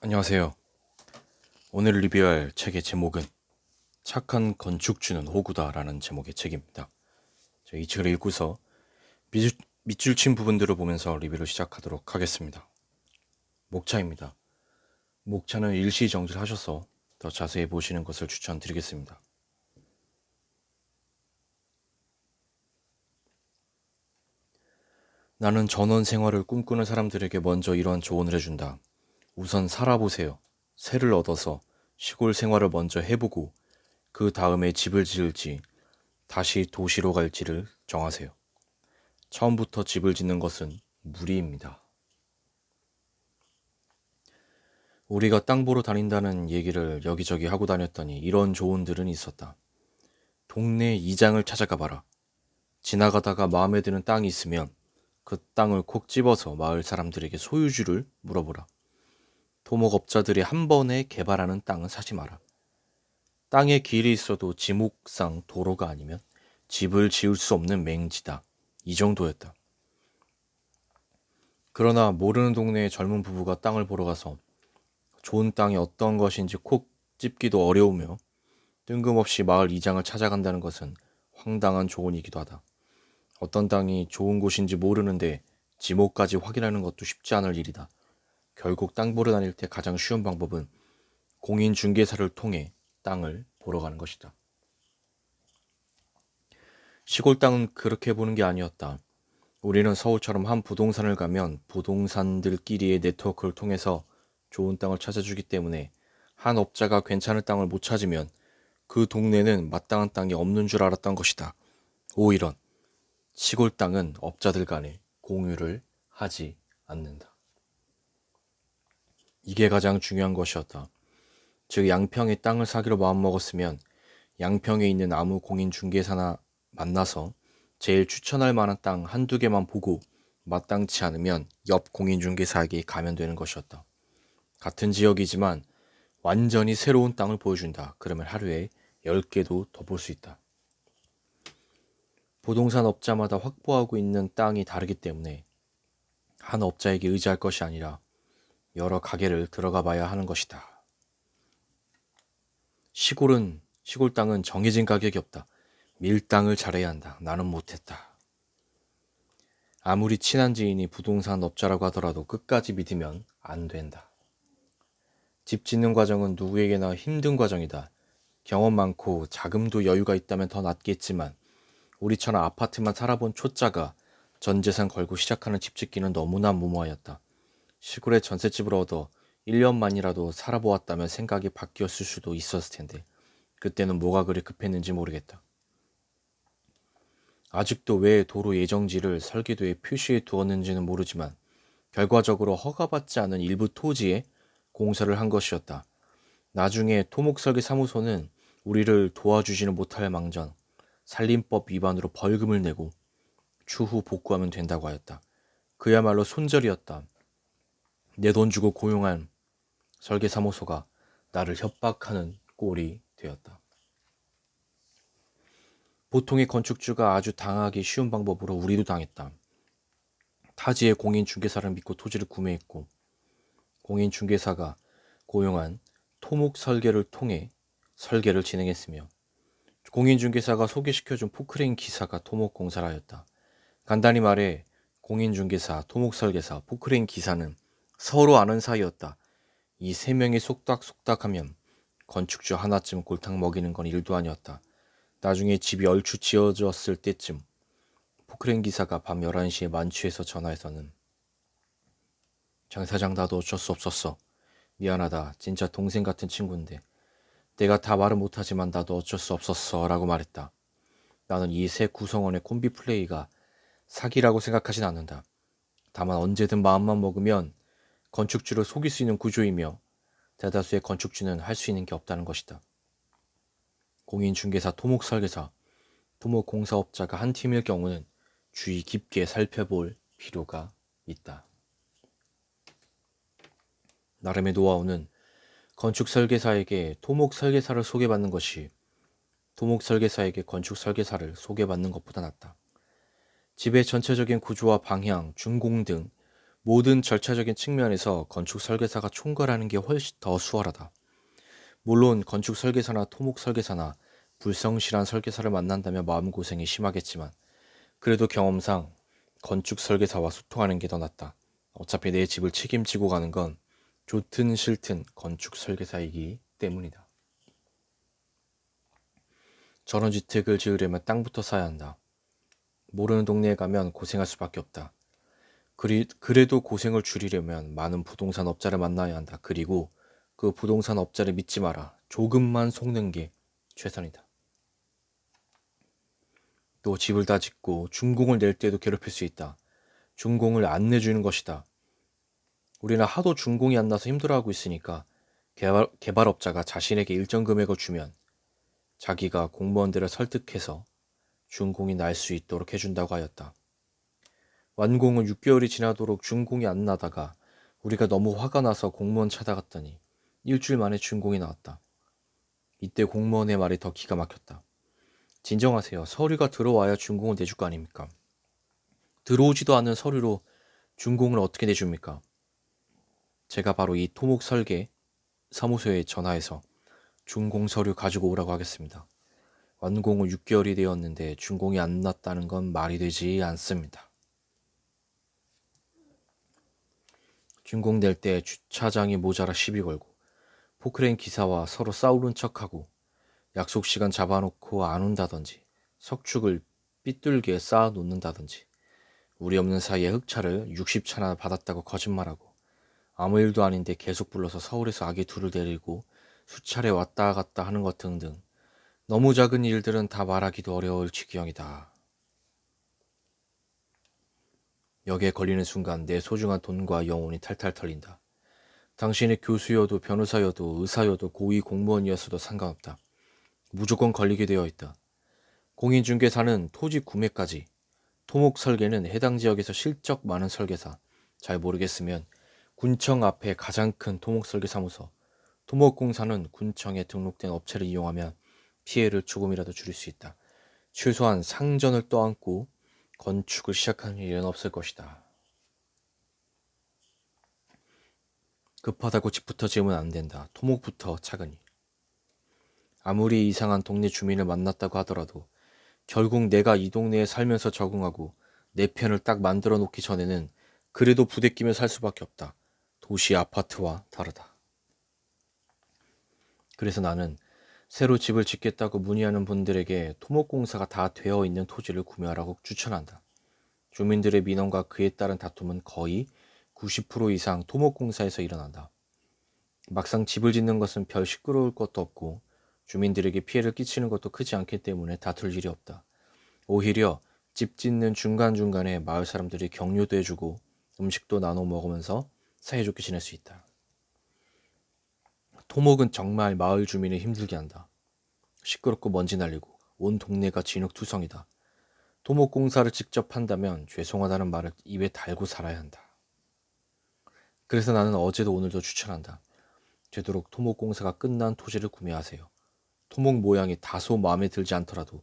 안녕하세요. 오늘 리뷰할 책의 제목은 착한 건축주는 호구다 라는 제목의 책입니다. 이 책을 읽고서 밑줄 친 부분들을 보면서 리뷰를 시작하도록 하겠습니다. 목차입니다. 목차는 일시정지를 하셔서 더 자세히 보시는 것을 추천드리겠습니다. 나는 전원 생활을 꿈꾸는 사람들에게 먼저 이러한 조언을 해준다. 우선 살아보세요. 새를 얻어서 시골 생활을 먼저 해보고 그 다음에 집을 지을지 다시 도시로 갈지를 정하세요. 처음부터 집을 짓는 것은 무리입니다. 우리가 땅 보러 다닌다는 얘기를 여기저기 하고 다녔더니 이런 조언들은 있었다. 동네 이장을 찾아가 봐라. 지나가다가 마음에 드는 땅이 있으면 그 땅을 콕 집어서 마을 사람들에게 소유주를 물어보라. 토목업자들이 한 번에 개발하는 땅은 사지 마라. 땅에 길이 있어도 지목상 도로가 아니면 집을 지을 수 없는 맹지다. 이 정도였다. 그러나 모르는 동네의 젊은 부부가 땅을 보러 가서 좋은 땅이 어떤 것인지 콕 집기도 어려우며 뜬금없이 마을 이장을 찾아간다는 것은 황당한 조언이기도 하다. 어떤 땅이 좋은 곳인지 모르는데 지목까지 확인하는 것도 쉽지 않을 일이다. 결국 땅 보러 다닐 때 가장 쉬운 방법은 공인중개사를 통해 땅을 보러 가는 것이다. 시골 땅은 그렇게 보는 게 아니었다. 우리는 서울처럼 한 부동산을 가면 부동산들끼리의 네트워크를 통해서 좋은 땅을 찾아주기 때문에 한 업자가 괜찮은 땅을 못 찾으면 그 동네는 마땅한 땅이 없는 줄 알았던 것이다. 이런 시골 땅은 업자들 간에 공유를 하지 않는다. 이게 가장 중요한 것이었다. 즉 양평에 땅을 사기로 마음먹었으면 양평에 있는 아무 공인중개사나 만나서 제일 추천할 만한 땅 한두 개만 보고 마땅치 않으면 옆 공인중개사에게 가면 되는 것이었다. 같은 지역이지만 완전히 새로운 땅을 보여준다. 그러면 하루에 10개도 더 볼 수 있다. 부동산 업자마다 확보하고 있는 땅이 다르기 때문에 한 업자에게 의지할 것이 아니라 여러 가게를 들어가 봐야 하는 것이다. 시골 땅은 정해진 가격이 없다. 밀당을 잘해야 한다. 나는 못했다. 아무리 친한 지인이 부동산 업자라고 하더라도 끝까지 믿으면 안 된다. 집 짓는 과정은 누구에게나 힘든 과정이다. 경험 많고 자금도 여유가 있다면 더 낫겠지만 우리처럼 아파트만 살아본 초짜가 전 재산 걸고 시작하는 집 짓기는 너무나 무모하였다. 시골에 전셋집을 얻어 1년만이라도 살아보았다면 생각이 바뀌었을 수도 있었을 텐데 그때는 뭐가 그리 급했는지 모르겠다. 아직도 왜 도로 예정지를 설계도에 표시해 두었는지는 모르지만 결과적으로 허가받지 않은 일부 토지에 공사를 한 것이었다. 나중에 토목설계사무소는 우리를 도와주지는 못할 망정 산림법 위반으로 벌금을 내고 추후 복구하면 된다고 하였다. 그야말로 손절이었다. 내 돈 주고 고용한 설계사무소가 나를 협박하는 꼴이 되었다. 보통의 건축주가 아주 당하기 쉬운 방법으로 우리도 당했다. 타지의 공인중개사를 믿고 토지를 구매했고 공인중개사가 고용한 토목설계를 통해 설계를 진행했으며 공인중개사가 소개시켜준 포크레인 기사가 토목공사를 하였다. 간단히 말해 공인중개사, 토목설계사, 포크레인 기사는 서로 아는 사이였다. 이 세 명이 속닥속닥하면 건축주 하나쯤 골탕 먹이는 건 일도 아니었다. 나중에 집이 얼추 지어졌을 때쯤 포크레인 기사가 밤 11시에 만취해서 전화해서는 장 사장 나도 어쩔 수 없었어. 미안하다. 진짜 동생 같은 친구인데 내가 다 말은 못하지만 나도 어쩔 수 없었어 라고 말했다. 나는 이 세 구성원의 콤비 플레이가 사기라고 생각하진 않는다. 다만 언제든 마음만 먹으면 건축주를 속일 수 있는 구조이며 대다수의 건축주는 할 수 있는 게 없다는 것이다. 공인중개사, 토목설계사, 토목공사업자가 한 팀일 경우는 주의 깊게 살펴볼 필요가 있다. 나름의 노하우는 건축설계사에게 토목설계사를 소개받는 것이 토목설계사에게 건축설계사를 소개받는 것보다 낫다. 집의 전체적인 구조와 방향, 준공 등 모든 절차적인 측면에서 건축 설계사가 총괄하는 게 훨씬 더 수월하다. 물론 건축 설계사나 토목 설계사나 불성실한 설계사를 만난다면 마음고생이 심하겠지만 그래도 경험상 건축 설계사와 소통하는 게 더 낫다. 어차피 내 집을 책임지고 가는 건 좋든 싫든 건축 설계사이기 때문이다. 전원주택을 지으려면 땅부터 사야 한다. 모르는 동네에 가면 고생할 수밖에 없다. 그래도 고생을 줄이려면 많은 부동산 업자를 만나야 한다. 그리고 그 부동산 업자를 믿지 마라. 조금만 속는 게 최선이다. 또 집을 다 짓고 준공을 낼 때도 괴롭힐 수 있다. 준공을 안 내주는 것이다. 우리는 하도 준공이 안 나서 힘들어하고 있으니까 개발업자가 자신에게 일정 금액을 주면 자기가 공무원들을 설득해서 준공이 날 수 있도록 해준다고 하였다. 완공은 6개월이 지나도록 준공이 안 나다가 우리가 너무 화가 나서 공무원 찾아갔더니 일주일 만에 준공이 나왔다. 이때 공무원의 말이 더 기가 막혔다. 진정하세요. 서류가 들어와야 준공을 내줄 거 아닙니까? 들어오지도 않은 서류로 준공을 어떻게 내줍니까? 제가 바로 이 토목 설계 사무소에 전화해서 준공 서류 가지고 오라고 하겠습니다. 완공은 6개월이 되었는데 준공이 안 났다는 건 말이 되지 않습니다. 준공 낼 때 주차장이 모자라 시비 걸고 포크레인 기사와 서로 싸우는 척하고 약속 시간 잡아놓고 안 온다든지 석축을 삐뚤게 쌓아 놓는다든지 우리 없는 사이에 흑차를 60차나 받았다고 거짓말하고 아무 일도 아닌데 계속 불러서 서울에서 아기 둘을 데리고 수차례 왔다 갔다 하는 것 등등 너무 작은 일들은 다 말하기도 어려울 지경이다. 여기에 걸리는 순간 내 소중한 돈과 영혼이 탈탈 털린다. 당신이 교수여도 변호사여도 의사여도 고위 공무원이었어도 상관없다. 무조건 걸리게 되어 있다. 공인중개사는 토지 구매까지, 토목 설계는 해당 지역에서 실적 많은 설계사, 잘 모르겠으면 군청 앞에 가장 큰 토목 설계 사무소, 토목공사는 군청에 등록된 업체를 이용하면 피해를 조금이라도 줄일 수 있다. 최소한 상전을 떠안고 건축을 시작하는 일은 없을 것이다. 급하다고 집부터 지으면 안 된다. 토목부터 차근히. 아무리 이상한 동네 주민을 만났다고 하더라도 결국 내가 이 동네에 살면서 적응하고 내 편을 딱 만들어 놓기 전에는 그래도 부대끼며 살 수밖에 없다. 도시 아파트와 다르다. 그래서 나는 새로 집을 짓겠다고 문의하는 분들에게 토목공사가 다 되어 있는 토지를 구매하라고 추천한다. 주민들의 민원과 그에 따른 다툼은 거의 90% 이상 토목공사에서 일어난다. 막상 집을 짓는 것은 별 시끄러울 것도 없고 주민들에게 피해를 끼치는 것도 크지 않기 때문에 다툴 일이 없다. 오히려 집 짓는 중간중간에 마을 사람들이 격려도 해주고 음식도 나눠 먹으면서 사이좋게 지낼 수 있다. 토목은 정말 마을 주민을 힘들게 한다. 시끄럽고 먼지 날리고 온 동네가 진흙투성이다. 토목공사를 직접 한다면 죄송하다는 말을 입에 달고 살아야 한다. 그래서 나는 어제도 오늘도 추천한다. 되도록 토목공사가 끝난 토지를 구매하세요. 토목 모양이 다소 마음에 들지 않더라도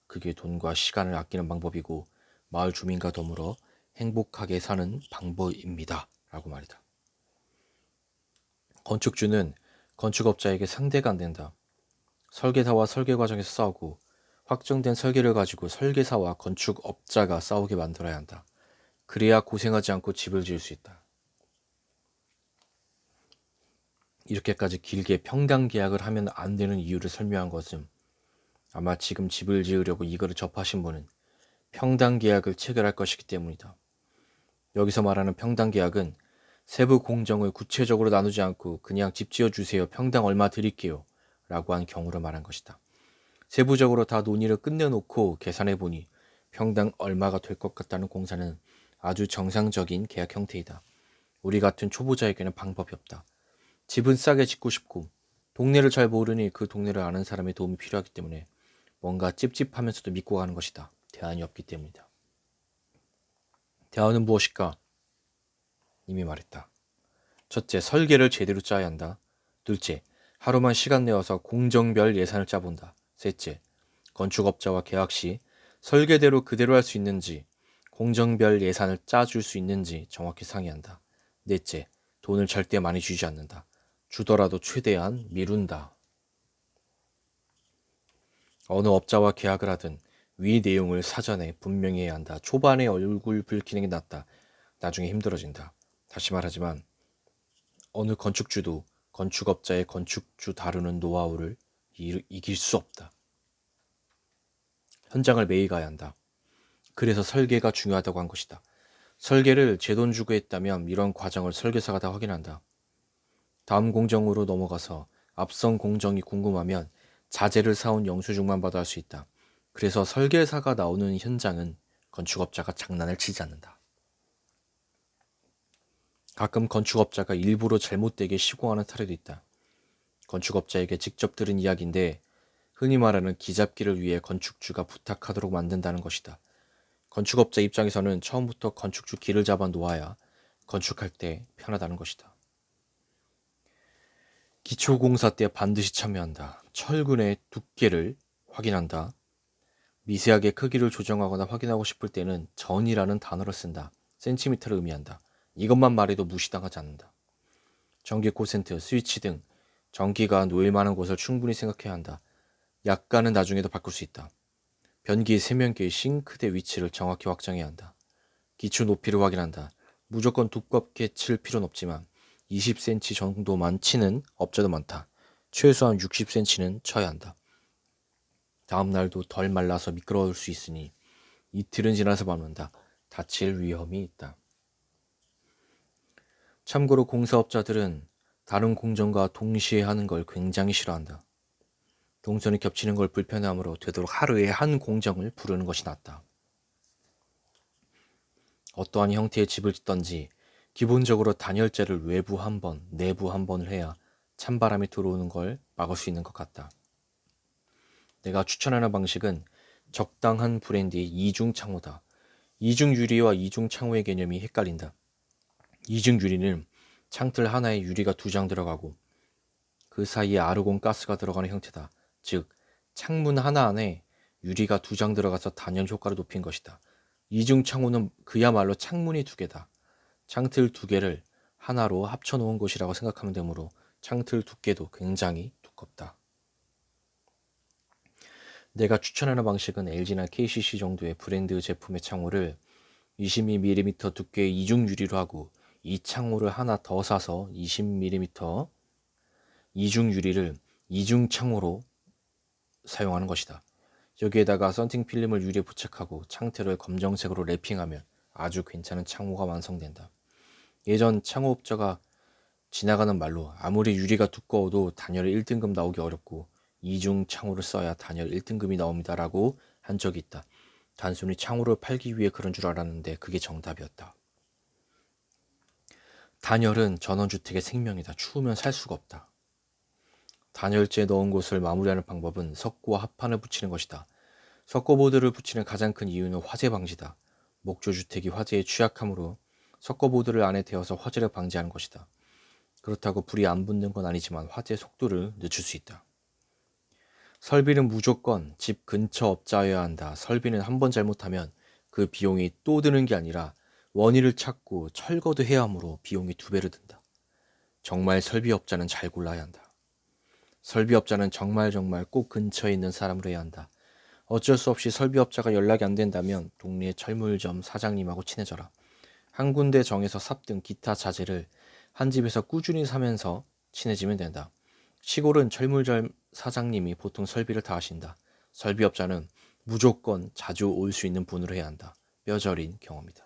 그게 돈과 시간을 아끼는 방법이고 마을 주민과 더불어 행복하게 사는 방법입니다. 라고 말이다. 건축주는 건축업자에게 상대가 안 된다. 설계사와 설계 과정에서 싸우고 확정된 설계를 가지고 설계사와 건축업자가 싸우게 만들어야 한다. 그래야 고생하지 않고 집을 지을 수 있다. 이렇게까지 길게 평당 계약을 하면 안 되는 이유를 설명한 것은 아마 지금 집을 지으려고 이거를 접하신 분은 평당 계약을 체결할 것이기 때문이다. 여기서 말하는 평당 계약은 세부 공정을 구체적으로 나누지 않고 그냥 집 지어주세요. 평당 얼마 드릴게요. 라고 한 경우를 말한 것이다. 세부적으로 다 논의를 끝내놓고 계산해보니 평당 얼마가 될 것 같다는 공사는 아주 정상적인 계약 형태이다. 우리 같은 초보자에게는 방법이 없다. 집은 싸게 짓고 싶고 동네를 잘 모르니 그 동네를 아는 사람의 도움이 필요하기 때문에 뭔가 찝찝하면서도 믿고 가는 것이다. 대안이 없기 때문이다. 대안은 무엇일까? 이미 말했다. 첫째, 설계를 제대로 짜야 한다. 둘째, 하루만 시간 내어서 공정별 예산을 짜본다. 셋째, 건축업자와 계약 시 설계대로 그대로 할 수 있는지 공정별 예산을 짜줄 수 있는지 정확히 상의한다. 넷째, 돈을 절대 많이 주지 않는다. 주더라도 최대한 미룬다. 어느 업자와 계약을 하든 위 내용을 사전에 분명히 해야 한다. 초반에 얼굴 붉히는 게 낫다. 나중에 힘들어진다. 다시 말하지만 어느 건축주도 건축업자의 건축주 다루는 노하우를 이길 수 없다. 현장을 매일 가야 한다. 그래서 설계가 중요하다고 한 것이다. 설계를 제 돈 주고 했다면 이런 과정을 설계사가 다 확인한다. 다음 공정으로 넘어가서 앞선 공정이 궁금하면 자재를 사온 영수증만 받아 할 수 있다. 그래서 설계사가 나오는 현장은 건축업자가 장난을 치지 않는다. 가끔 건축업자가 일부러 잘못되게 시공하는 사례도 있다. 건축업자에게 직접 들은 이야기인데 흔히 말하는 기잡기를 위해 건축주가 부탁하도록 만든다는 것이다. 건축업자 입장에서는 처음부터 건축주 길을 잡아 놓아야 건축할 때 편하다는 것이다. 기초공사 때 반드시 참여한다. 철근의 두께를 확인한다. 미세하게 크기를 조정하거나 확인하고 싶을 때는 전이라는 단어를 쓴다. 센티미터를 의미한다. 이것만 말해도 무시당하지 않는다. 전기 콘센트, 스위치 등 전기가 놓일 만한 곳을 충분히 생각해야 한다. 약간은 나중에도 바꿀 수 있다. 변기, 세면기, 싱크대 위치를 정확히 확정해야 한다. 기초 높이를 확인한다. 무조건 두껍게 칠 필요는 없지만 20cm 정도만 치는 업자도 많다. 최소한 60cm는 쳐야 한다. 다음 날도 덜 말라서 미끄러울 수 있으니 이틀은 지나서 밟는다. 다칠 위험이 있다. 참고로 공사업자들은 다른 공정과 동시에 하는 걸 굉장히 싫어한다. 동선이 겹치는 걸 불편해하므로 되도록 하루에 한 공정을 부르는 것이 낫다. 어떠한 형태의 집을 짓던지 기본적으로 단열재를 외부 한 번, 내부 한 번을 해야 찬바람이 들어오는 걸 막을 수 있는 것 같다. 내가 추천하는 방식은 적당한 브랜드의 이중 창호다. 이중 유리와 이중 창호의 개념이 헷갈린다. 이중 유리는 창틀 하나에 유리가 2장 들어가고 그 사이에 아르곤 가스가 들어가는 형태다. 즉 창문 하나 안에 유리가 2장 들어가서 단열 효과를 높인 것이다. 이중 창호는 그야말로 창문이 2개다. 창틀 2개를 하나로 합쳐놓은 것이라고 생각하면 되므로 창틀 두께도 굉장히 두껍다. 내가 추천하는 방식은 LG나 KCC 정도의 브랜드 제품의 창호를 22mm 두께의 이중 유리로 하고 이 창호를 하나 더 사서 20mm 이중 유리를 이중 창호로 사용하는 것이다. 여기에다가 썬팅 필름을 유리에 부착하고 창틀을 검정색으로 랩핑하면 아주 괜찮은 창호가 완성된다. 예전 창호업자가 지나가는 말로 아무리 유리가 두꺼워도 단열 1등급 나오기 어렵고 이중 창호를 써야 단열 1등급이 나옵니다 라고 한 적이 있다. 단순히 창호를 팔기 위해 그런 줄 알았는데 그게 정답이었다. 단열은 전원주택의 생명이다. 추우면 살 수가 없다. 단열재 넣은 곳을 마무리하는 방법은 석고와 합판을 붙이는 것이다. 석고보드를 붙이는 가장 큰 이유는 화재 방지다. 목조주택이 화재에 취약하므로 석고보드를 안에 대어서 화재를 방지하는 것이다. 그렇다고 불이 안 붙는 건 아니지만 화재 속도를 늦출 수 있다. 설비는 무조건 집 근처 업자여야 한다. 설비는 한 번 잘못하면 그 비용이 또 드는 게 아니라 원인을 찾고 철거도 해야 하므로 비용이 2배로 든다. 정말 설비업자는 잘 골라야 한다. 설비업자는 정말 꼭 근처에 있는 사람으로 해야 한다. 어쩔 수 없이 설비업자가 연락이 안 된다면 동네 철물점 사장님하고 친해져라. 한 군데 정해서 삽 등 기타 자재를 한 집에서 꾸준히 사면서 친해지면 된다. 시골은 철물점 사장님이 보통 설비를 다 하신다. 설비업자는 무조건 자주 올 수 있는 분으로 해야 한다. 뼈저린 경험이다.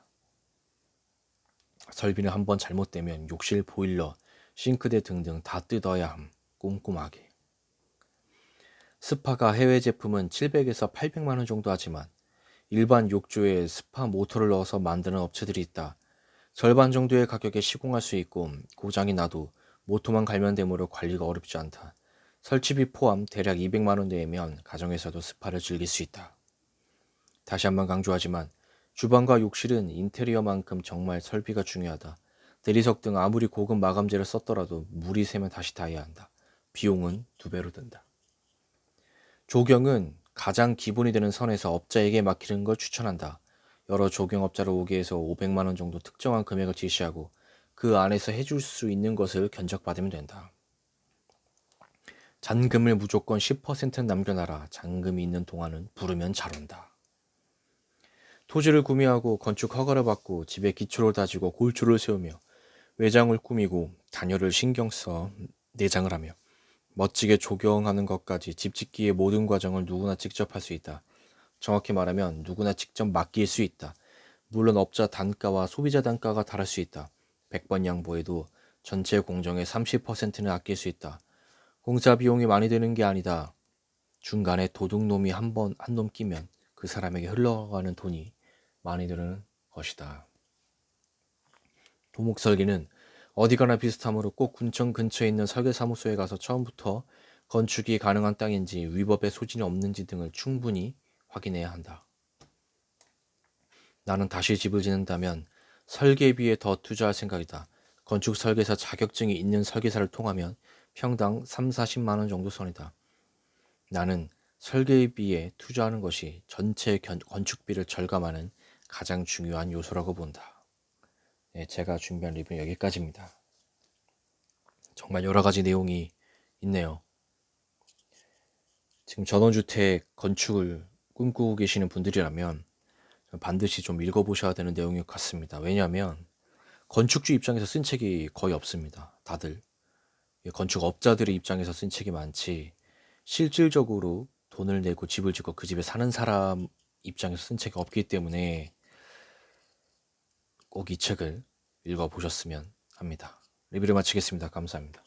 설비는 한번 잘못되면 욕실 보일러, 싱크대 등등 다 뜯어야 함. 꼼꼼하게. 스파가 해외 제품은 700에서 800만 원 정도 하지만 일반 욕조에 스파 모터를 넣어서 만드는 업체들이 있다. 절반 정도의 가격에 시공할 수 있고 고장이 나도 모터만 갈면 되므로 관리가 어렵지 않다. 설치비 포함 대략 200만 원 내면 가정에서도 스파를 즐길 수 있다. 다시 한번 강조하지만 주방과 욕실은 인테리어만큼 정말 설비가 중요하다. 대리석 등 아무리 고급 마감재를 썼더라도 물이 새면 다시 다 해야 한다. 비용은 2배로 든다. 조경은 가장 기본이 되는 선에서 업자에게 맡기는 걸 추천한다. 여러 조경업자를 오게 해서 500만 원 정도 특정한 금액을 제시하고 그 안에서 해줄 수 있는 것을 견적받으면 된다. 잔금을 무조건 10% 남겨놔라. 잔금이 있는 동안은 부르면 잘 온다. 토지를 구매하고 건축 허가를 받고 집에 기초를 다지고 골조를 세우며 외장을 꾸미고 단열을 신경 써 내장을 하며 멋지게 조경하는 것까지 집 짓기의 모든 과정을 누구나 직접 할 수 있다. 정확히 말하면 누구나 직접 맡길 수 있다. 물론 업자 단가와 소비자 단가가 다를 수 있다. 100번 양보해도 전체 공정의 30%는 아낄 수 있다. 공사 비용이 많이 드는 게 아니다. 중간에 도둑놈이 한 놈 끼면 그 사람에게 흘러가는 돈이 많이 드는 것이다. 토목 설계는 어디가나 비슷하므로 꼭 군청 근처에 있는 설계사무소에 가서 처음부터 건축이 가능한 땅인지 위법의 소진이 없는지 등을 충분히 확인해야 한다. 나는 다시 집을 짓는다면 설계비에 더 투자할 생각이다. 건축 설계사 자격증이 있는 설계사를 통하면 평당 3-40만 원 정도 선이다. 나는 설계비에 투자하는 것이 전체 건축비를 절감하는 가장 중요한 요소라고 본다. 네, 제가 준비한 리뷰는 여기까지입니다. 정말 여러 가지 내용이 있네요. 지금 전원주택 건축을 꿈꾸고 계시는 분들이라면 반드시 좀 읽어보셔야 되는 내용인 것 같습니다. 왜냐하면 건축주 입장에서 쓴 책이 거의 없습니다. 다들 건축업자들의 입장에서 쓴 책이 많지 실질적으로 돈을 내고 집을 짓고 그 집에 사는 사람 입장에서 쓴 책이 없기 때문에 꼭 이 책을 읽어보셨으면 합니다. 리뷰를 마치겠습니다. 감사합니다.